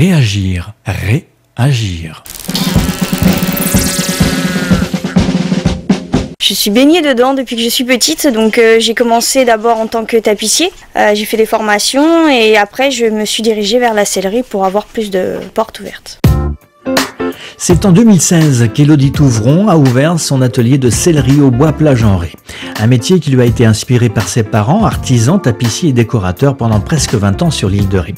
Réagir, réagir. Je suis baignée dedans depuis que je suis petite, donc j'ai commencé d'abord en tant que tapissier, j'ai fait des formations et après je me suis dirigée vers la sellerie pour avoir plus de portes ouvertes. C'est en 2016 qu'Élodie Touvron a ouvert son atelier de sellerie au bois Plage-en-Ré. Un métier qui lui a été inspiré par ses parents, artisans, tapissiers et décorateurs pendant presque 20 ans sur l'île de Ré.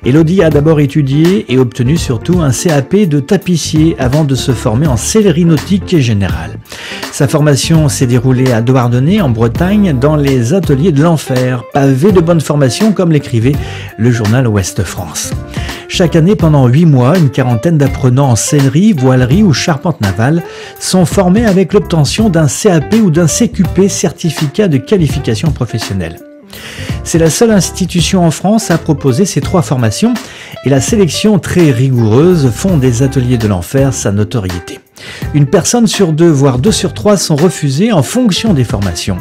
Élodie a d'abord étudié et obtenu surtout un CAP de tapissier avant de se former en sellerie nautique et générale. Sa formation s'est déroulée à Douarnenez, en Bretagne, dans les ateliers de l'enfer, pavés de bonne formation comme l'écrivait le journal Ouest France. Chaque année, pendant 8 mois, une quarantaine d'apprenants en sellerie, voilerie ou charpente navale sont formés avec l'obtention d'un CAP ou d'un CQP, certificat de qualification professionnelle. C'est la seule institution en France à proposer ces 3 formations et la sélection très rigoureuse font des ateliers de l'enfer sa notoriété. Une personne sur 2, voire 2 sur 3 sont refusées en fonction des formations.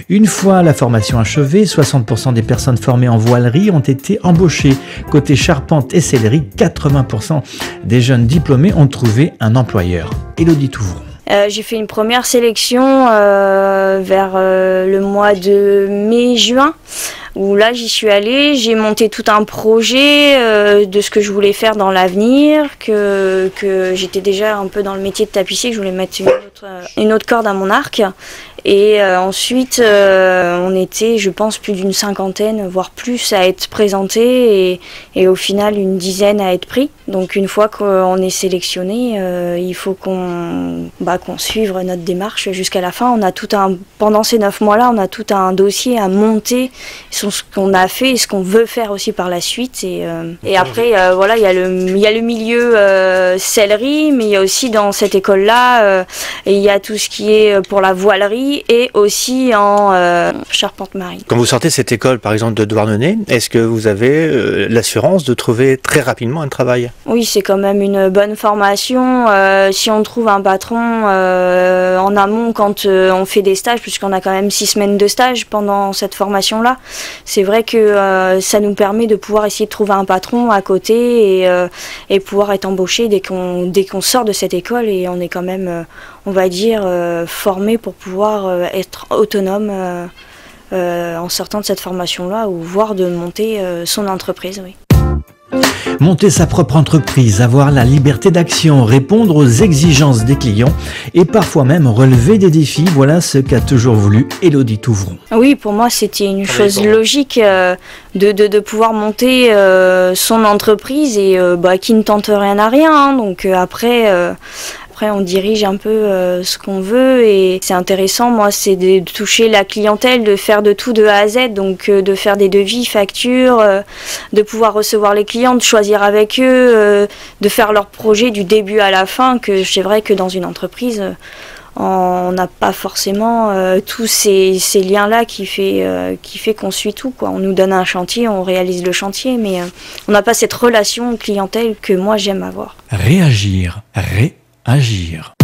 Une fois la formation achevée, 60% des personnes formées en voilerie ont été embauchées. Côté charpente et sellerie, 80% des jeunes diplômés ont trouvé un employeur. Élodie Touvron. J'ai fait une première sélection vers le mois de mai-juin, où là j'y suis allée, j'ai monté tout un projet de ce que je voulais faire dans l'avenir, que j'étais déjà un peu dans le métier de tapissier, que je voulais mettre une autre corde à mon arc. Et ensuite, on était, je pense, plus d'une 50aine, voire plus, à être présentés et au final une dizaine à être pris. Donc une fois qu'on est sélectionné, il faut qu'on suive notre démarche jusqu'à la fin. Pendant ces 9 mois-là, on a tout un dossier à monter sur ce qu'on a fait et ce qu'on veut faire aussi par la suite. Et après, voilà, il y a le milieu sellerie, mais il y a aussi dans cette école-là, il y a tout ce qui est pour la voilerie et aussi en charpente marine. Quand vous sortez de cette école, par exemple de Douarnenez, est-ce que vous avez l'assurance de trouver très rapidement un travail? Oui, c'est quand même une bonne formation. Si on trouve un patron en amont quand on fait des stages, puisqu'on a quand même 6 semaines de stage pendant cette formation-là, c'est vrai que ça nous permet de pouvoir essayer de trouver un patron à côté et pouvoir être embauché dès qu'on sort de cette école et on est quand même, on va dire, formé pour pouvoir être autonome en sortant de cette formation-là ou voire de monter son entreprise, oui. Monter sa propre entreprise, avoir la liberté d'action, répondre aux exigences des clients et parfois même relever des défis, voilà ce qu'a toujours voulu Élodie Touvron. Oui, pour moi c'était une chose logique de pouvoir monter son entreprise et qui ne tente rien à rien, hein. Donc après on dirige un peu ce qu'on veut et c'est intéressant, moi, c'est de toucher la clientèle, de faire de tout de A à Z, donc de faire des devis, factures, de pouvoir recevoir les clients, de choisir avec eux, de faire leur projet du début à la fin, que c'est vrai que dans une entreprise, on n'a pas forcément tous ces liens-là qui fait qu'on suit tout, quoi. On nous donne un chantier, on réalise le chantier, mais on n'a pas cette relation clientèle que moi j'aime avoir. Réagir, agir.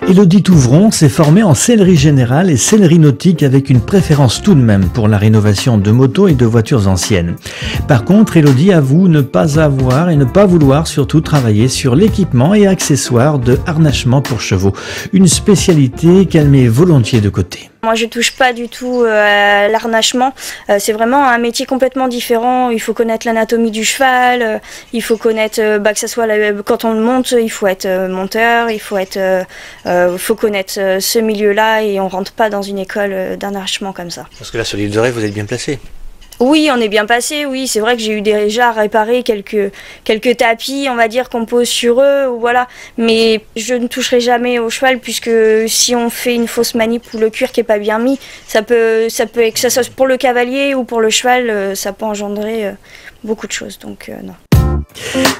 Élodie Touvron s'est formée en sellerie générale et sellerie nautique avec une préférence tout de même pour la rénovation de motos et de voitures anciennes. Par contre, Élodie avoue ne pas avoir et ne pas vouloir surtout travailler sur l'équipement et accessoires de harnachement pour chevaux, une spécialité qu'elle met volontiers de côté. Moi, je touche pas du tout à l'arnachement. C'est vraiment un métier complètement différent. Il faut connaître l'anatomie du cheval. Il faut connaître que ça soit quand on le monte, il faut être monteur. Il faut connaître ce milieu-là et on rentre pas dans une école d'arnachement comme ça. Parce que là, sur l'île de Ré, vous êtes bien placé. Oui, on est bien passé, oui. C'est vrai que j'ai eu déjà réparé quelques tapis, on va dire, qu'on pose sur eux, ou voilà. Mais je ne toucherai jamais au cheval, puisque si on fait une fausse manip ou le cuir qui n'est pas bien mis, ça peut, que ça soit pour le cavalier ou pour le cheval, ça peut engendrer beaucoup de choses, donc non.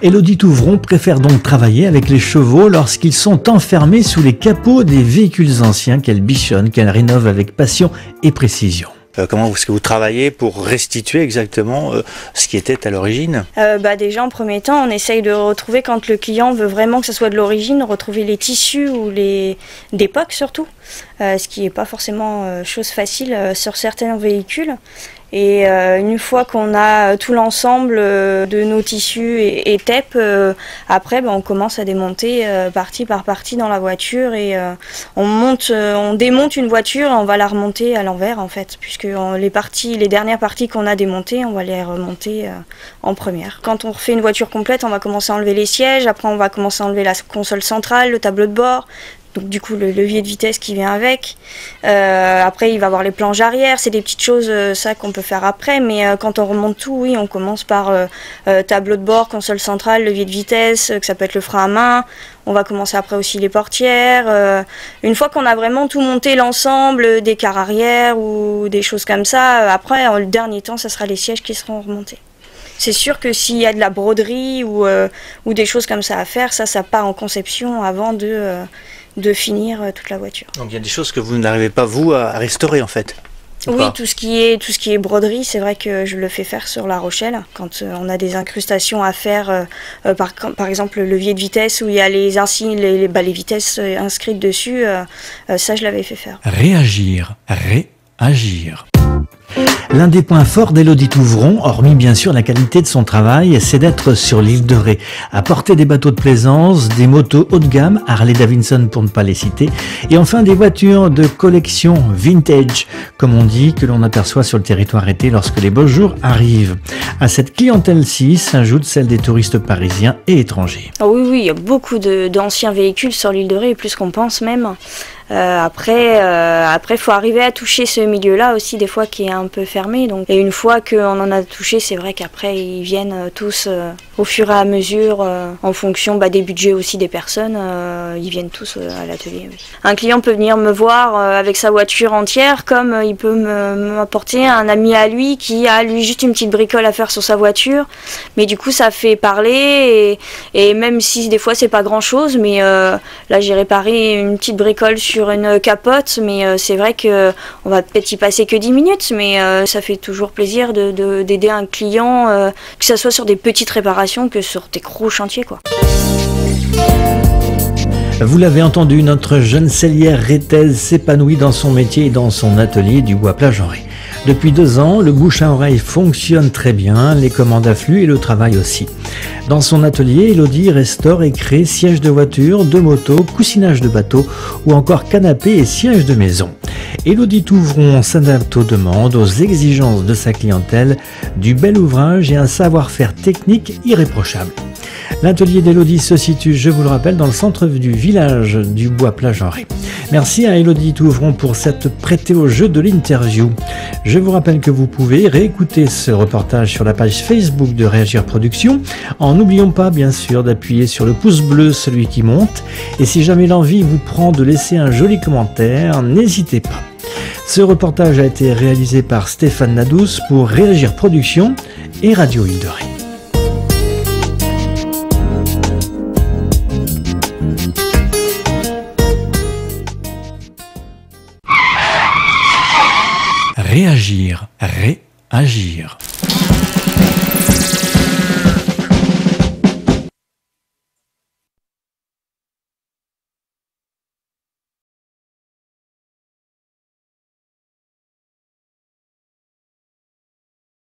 Élodie Touvron préfère donc travailler avec les chevaux lorsqu'ils sont enfermés sous les capots des véhicules anciens qu'elle bichonne, qu'elle rénove avec passion et précision. Comment est-ce que vous travaillez pour restituer exactement ce qui était à l'origine? Déjà en premier temps, on essaye de retrouver, quand le client veut vraiment que ce soit de l'origine, retrouver les tissus ou d'époque surtout, ce qui n'est pas forcément chose facile sur certains véhicules. Et une fois qu'on a tout l'ensemble de nos tissus et TEP, après on commence à démonter partie par partie dans la voiture et on démonte une voiture et on va la remonter à l'envers en fait, puisque les dernières parties qu'on a démontées, on va les remonter en première. Quand on refait une voiture complète, on va commencer à enlever les sièges, après on va commencer à enlever la console centrale, le tableau de bord. Donc du coup le levier de vitesse qui vient avec. Après il va y avoir les planches arrière, c'est des petites choses ça qu'on peut faire après, mais quand on remonte tout, oui, on commence par tableau de bord, console centrale, levier de vitesse, que ça peut être le frein à main. On va commencer après aussi les portières. Une fois qu'on a vraiment tout monté l'ensemble, des cars arrière ou des choses comme ça, après le dernier temps ça sera les sièges qui seront remontés. C'est sûr que s'il y a de la broderie ou des choses comme ça à faire, ça part en conception avant de finir toute la voiture. Donc il y a des choses que vous n'arrivez pas vous à restaurer en fait. Oui, tout ce qui est broderie, c'est vrai que je le fais faire sur La Rochelle quand on a des incrustations à faire, par exemple le levier de vitesse où il y a les insignes, les vitesses inscrites dessus, ça je l'avais fait faire. Réagir, réagir. L'un des points forts d'Élodie Touvron, hormis bien sûr la qualité de son travail, c'est d'être sur l'île de Ré, à porter des bateaux de plaisance, des motos haut de gamme, Harley Davidson pour ne pas les citer, et enfin des voitures de collection vintage, comme on dit, que l'on aperçoit sur le territoire été lorsque les beaux jours arrivent. À cette clientèle-ci s'ajoute celle des touristes parisiens et étrangers. Oh oui, il y a beaucoup d'anciens véhicules sur l'île de Ré, plus qu'on pense même. Après, faut arriver à toucher ce milieu-là aussi, des fois, qui est un peu fermé. Donc, et une fois qu'on en a touché, c'est vrai qu'après, ils viennent tous au fur et à mesure, en fonction des budgets aussi des personnes, ils viennent tous à l'atelier. Oui. Un client peut venir me voir avec sa voiture entière, comme il peut m'apporter un ami à lui qui a lui juste une petite bricole à faire sur sa voiture. Mais du coup, ça fait parler, et même si des fois, c'est pas grand-chose, mais là, j'ai réparé une petite bricole sur une capote, mais c'est vrai qu'on va peut-être y passer que 10 minutes, mais ça fait toujours plaisir d'aider un client, que ce soit sur des petites réparations que sur des gros chantiers, quoi. Vous l'avez entendu, notre jeune sellière rétaise s'épanouit dans son métier et dans son atelier du bois Plage-en-Ré. Depuis 2 ans, le bouche à oreille fonctionne très bien, les commandes affluent et le travail aussi. Dans son atelier, Élodie restaure et crée sièges de voiture, de moto, coussinage de bateau ou encore canapés et sièges de maison. Élodie Touvron s'adapte aux demandes, aux exigences de sa clientèle, du bel ouvrage et un savoir-faire technique irréprochable. L'atelier d'Élodie se situe, je vous le rappelle, dans le centre du village du bois Plage-en-Ré. Merci à Élodie Touvron pour cette prêtée au jeu de l'interview. Je vous rappelle que vous pouvez réécouter ce reportage sur la page Facebook de Réagir Productions, en n'oubliant pas bien sûr d'appuyer sur le pouce bleu, celui qui monte, et si jamais l'envie vous prend de laisser un joli commentaire, n'hésitez pas. Ce reportage a été réalisé par Stéphane Nadous pour Réagir Productions et Radio Île de Ré. Réagir, réagir.